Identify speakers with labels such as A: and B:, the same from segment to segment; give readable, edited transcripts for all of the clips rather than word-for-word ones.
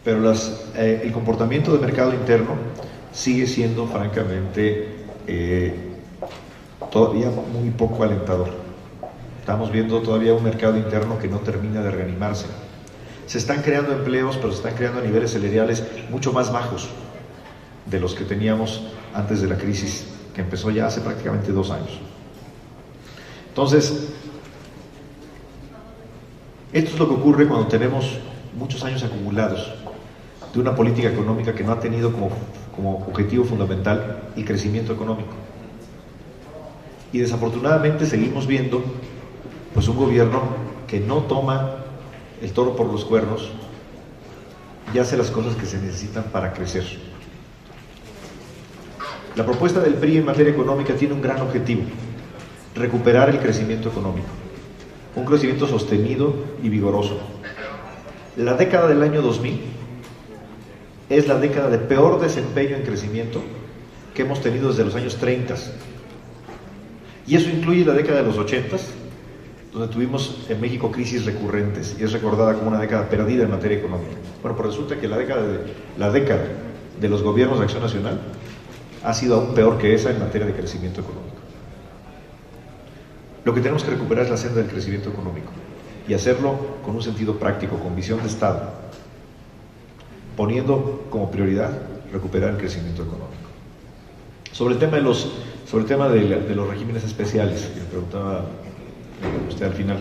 A: pero el comportamiento del mercado interno sigue siendo francamente todavía muy poco alentador. Estamos viendo todavía un mercado interno que no termina de reanimarse. Se están creando empleos, pero se están creando a niveles salariales mucho más bajos de los que teníamos antes de la crisis, que empezó ya hace prácticamente 2 años. Entonces, esto es lo que ocurre cuando tenemos muchos años acumulados de una política económica que no ha tenido como objetivo fundamental el crecimiento económico. Y desafortunadamente seguimos viendo pues un gobierno que no toma el toro por los cuernos y hace las cosas que se necesitan para crecer. La propuesta del PRI en materia económica tiene un gran objetivo: recuperar el crecimiento económico, un crecimiento sostenido y vigoroso. La década del año 2000 es la década de peor desempeño en crecimiento que hemos tenido desde los años 30. Y eso incluye la década de los 80, donde tuvimos en México crisis recurrentes y es recordada como una década perdida en materia económica. Bueno, pues resulta que la década de los gobiernos de Acción Nacional ha sido aún peor que esa en materia de crecimiento económico. Lo que tenemos que recuperar es la senda del crecimiento económico y hacerlo con un sentido práctico, con visión de Estado, poniendo como prioridad recuperar el crecimiento económico. Sobre el tema de los regímenes especiales, que me preguntaba usted al final,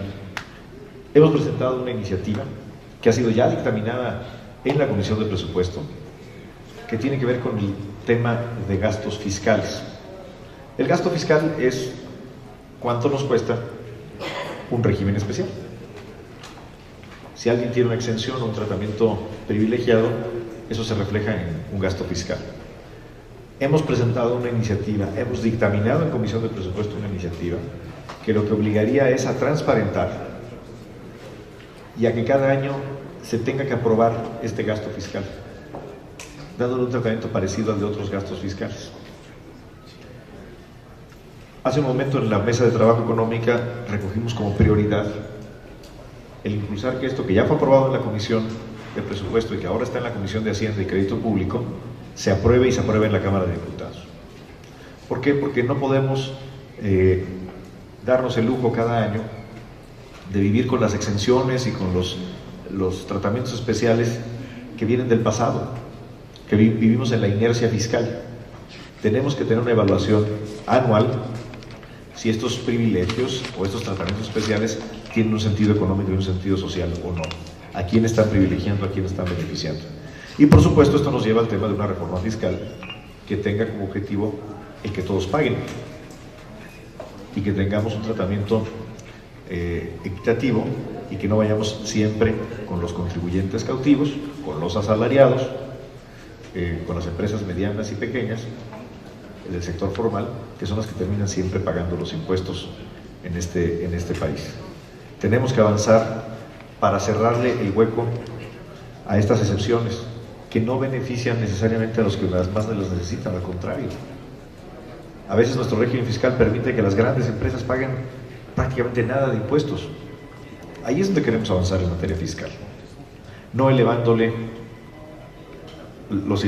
A: hemos presentado una iniciativa que ha sido ya dictaminada en la Comisión de Presupuesto, que tiene que ver con el tema de gastos fiscales. El gasto fiscal es cuánto nos cuesta un régimen especial. Si alguien tiene una exención o un tratamiento privilegiado, eso se refleja en un gasto fiscal. Hemos presentado una iniciativa, hemos dictaminado en Comisión de Presupuesto una iniciativa que lo que obligaría es a transparentar y a que cada año se tenga que aprobar este gasto fiscal, dándole un tratamiento parecido al de otros gastos fiscales. Hace un momento en la mesa de trabajo económica recogimos como prioridad el impulsar que esto que ya fue aprobado en la Comisión de Presupuesto y que ahora está en la Comisión de Hacienda y Crédito Público, se apruebe y se apruebe en la Cámara de Diputados. ¿Por qué? Porque no podemos darnos el lujo cada año de vivir con las exenciones y con los tratamientos especiales que vienen del pasado, que vivimos en la inercia fiscal. Tenemos que tener una evaluación anual si estos privilegios o estos tratamientos especiales tienen un sentido económico y un sentido social o no. ¿A quién están privilegiando, a quién están beneficiando? Y por supuesto esto nos lleva al tema de una reforma fiscal que tenga como objetivo el que todos paguen y que tengamos un tratamiento equitativo y que no vayamos siempre con los contribuyentes cautivos, con los asalariados, con las empresas medianas y pequeñas del sector formal, que son las que terminan siempre pagando los impuestos en este país. Tenemos que avanzar para cerrarle el hueco a estas excepciones que no benefician necesariamente a los que más los necesitan, al contrario. A veces nuestro régimen fiscal permite que las grandes empresas paguen prácticamente nada de impuestos. Ahí es donde queremos avanzar en materia fiscal, no elevándole los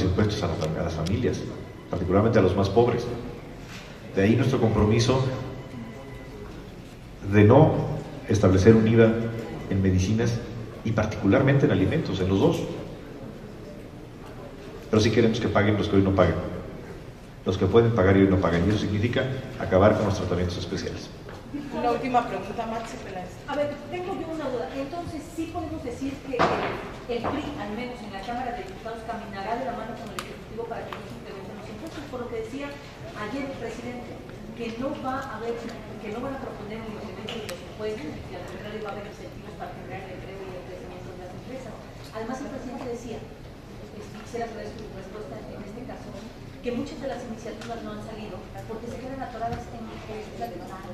A: impuestos a las familias, particularmente a los más pobres. De ahí nuestro compromiso de no establecer un IVA en medicinas y particularmente en alimentos, en los dos. Pero sí queremos que paguen los que hoy no pagan, los que pueden pagar y hoy no pagan, y eso significa acabar con los tratamientos especiales.
B: Una última pregunta, Maxi Peláez.
C: A ver, tengo yo una duda. Entonces, ¿sí podemos decir que el PRI, al menos en la Cámara de Diputados, caminará de la mano con el Ejecutivo para que no se incrementen los impuestos? Por lo que decía ayer el presidente, que no van a proponer un incremento de los impuestos, que al contrario va a haber incentivos para generar el empleo y el crecimiento de las empresas. Además, el presidente decía, quisiera saber su respuesta en este caso, que muchas de las iniciativas no han salido porque se quedan atoradas en la demanda.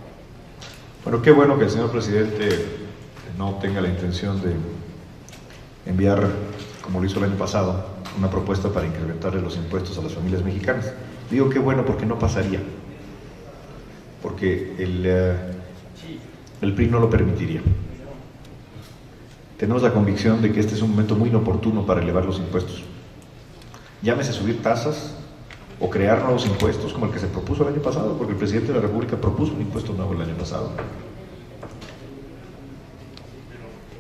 A: Bueno, qué bueno que el señor presidente no tenga la intención de enviar, como lo hizo el año pasado, una propuesta para incrementarle los impuestos a las familias mexicanas. Digo qué bueno porque no pasaría, porque el PRI no lo permitiría. tenemos la convicción de que este es un momento muy inoportuno para elevar los impuestos. Llámese subir tasas o crear nuevos impuestos como el que se propuso el año pasado, porque el presidente de la República propuso un impuesto nuevo el año pasado.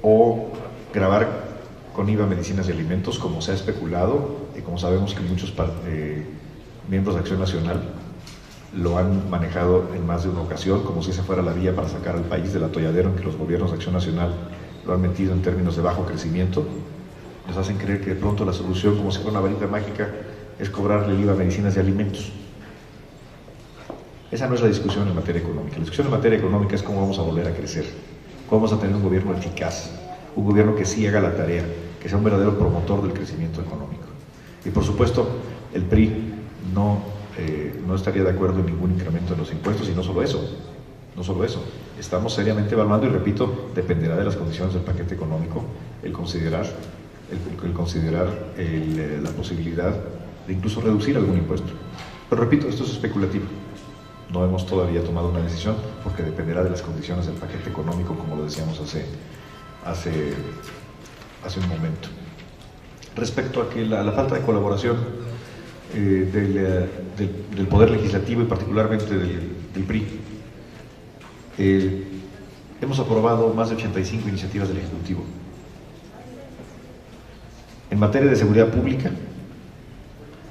A: O gravar con IVA medicinas y alimentos, como se ha especulado y como sabemos que muchos miembros de Acción Nacional lo han manejado en más de una ocasión, como si esa fuera la vía para sacar al país del atolladero en que los gobiernos de Acción Nacional lo han metido en términos de bajo crecimiento. Nos hacen creer que de pronto la solución, como si fuera una varita mágica, es cobrarle el IVA a medicinas y alimentos. Esa no es la discusión en materia económica. La discusión en materia económica es cómo vamos a volver a crecer, cómo vamos a tener un gobierno eficaz, un gobierno que sí haga la tarea, que sea un verdadero promotor del crecimiento económico. Y por supuesto, el PRI no estaría de acuerdo en ningún incremento de los impuestos, y no solo eso, estamos seriamente evaluando, y repito, dependerá de las condiciones del paquete económico, el considerar la posibilidad de incluso reducir algún impuesto. Pero repito, esto es especulativo, no hemos todavía tomado una decisión, porque dependerá de las condiciones del paquete económico, como lo decíamos hace un momento. Respecto a que la falta de colaboración del Poder Legislativo y particularmente del PRI, hemos aprobado más de 85 iniciativas del Ejecutivo. En materia de seguridad pública,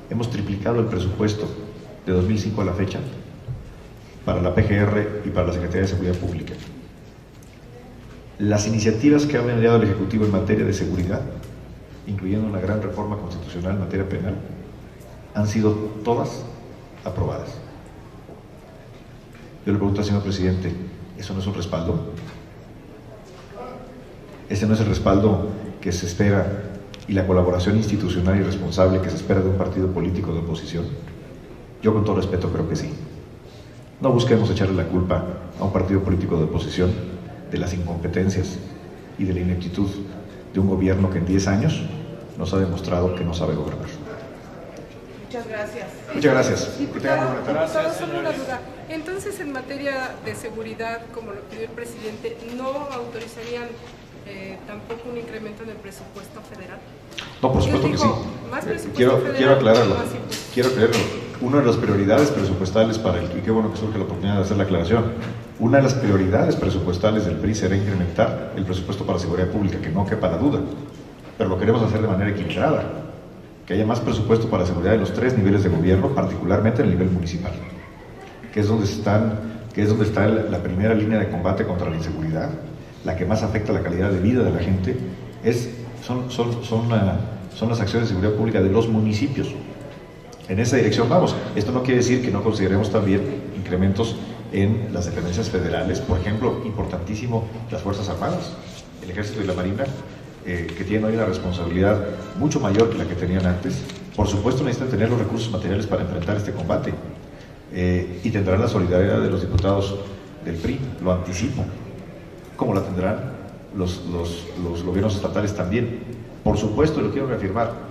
A: hemos triplicado el presupuesto de 2005 a la fecha para la PGR y para la Secretaría de Seguridad Pública. Las iniciativas que ha venido el Ejecutivo en materia de seguridad, incluyendo una gran reforma constitucional en materia penal, han sido todas aprobadas. Yo le pregunto al señor presidente, ¿eso no es un respaldo? ¿Ese no es el respaldo que se espera y la colaboración institucional y responsable que se espera de un partido político de oposición? Yo, con todo respeto, creo que sí. No busquemos echarle la culpa a un partido político de oposición de las incompetencias y de la ineptitud de un gobierno que en 10 años nos ha demostrado que no sabe gobernar.
B: Muchas gracias.
A: Muchas gracias.
D: Diputado, solo una duda. Entonces, en materia de seguridad, como lo pidió el presidente, ¿no autorizarían tampoco un incremento en el presupuesto federal?
A: No, por supuesto que sí.
D: Más presupuesto federal,
A: quiero aclararlo.
D: más impuestos.
A: Quiero aclararlo. Una de las prioridades presupuestales para el PRI, qué bueno que surge la oportunidad de hacer la aclaración, una de las prioridades presupuestales del PRI será incrementar el presupuesto para seguridad pública, que no quepa la duda, pero lo queremos hacer de manera equilibrada, que haya más presupuesto para seguridad en los 3 niveles de gobierno, particularmente en el nivel municipal, que es donde está la primera línea de combate contra la inseguridad, la que más afecta la calidad de vida de la gente, son las acciones de seguridad pública de los municipios. En esa dirección vamos. Esto no quiere decir que no consideremos también incrementos en las dependencias federales, por ejemplo, importantísimo, las Fuerzas Armadas, el Ejército y la Marina, que tienen hoy una responsabilidad mucho mayor que la que tenían antes. Por supuesto necesitan tener los recursos materiales para enfrentar este combate, y tendrán la solidaridad de los diputados del PRI, lo anticipo, como la tendrán los gobiernos estatales también. Por supuesto, lo quiero reafirmar,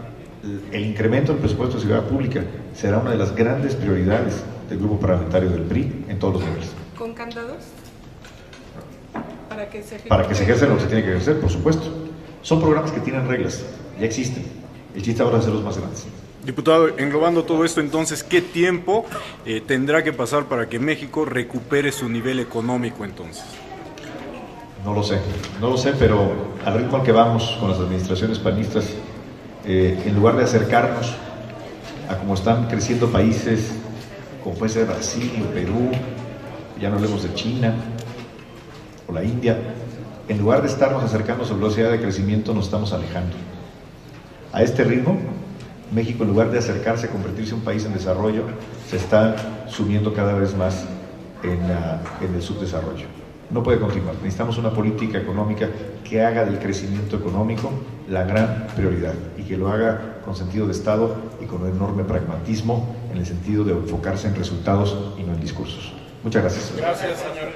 A: el incremento del presupuesto de seguridad pública será una de las grandes prioridades del grupo parlamentario del PRI en todos los niveles.
D: ¿Con candados? Para que se
A: ejercen lo que se tiene que ejercer, por supuesto. Son programas que tienen reglas, ya existen. El chiste ahora es hacerlos más grandes.
E: Diputado, englobando todo esto, entonces, ¿qué tiempo tendrá que pasar para que México recupere su nivel económico entonces?
A: No lo sé, pero al ritmo al que vamos con las administraciones panistas, en lugar de acercarnos a cómo están creciendo países como puede ser Brasil, Perú, ya no hablemos de China o la India, en lugar de estarnos acercando a su velocidad de crecimiento, nos estamos alejando. A este ritmo, México, en lugar de acercarse a convertirse en un país en desarrollo, se está sumiendo cada vez más en el subdesarrollo. No puede continuar. Necesitamos una política económica que haga del crecimiento económico la gran prioridad y que lo haga con sentido de Estado y con un enorme pragmatismo en el sentido de enfocarse en resultados y no en discursos. Muchas gracias.
E: Gracias, señor.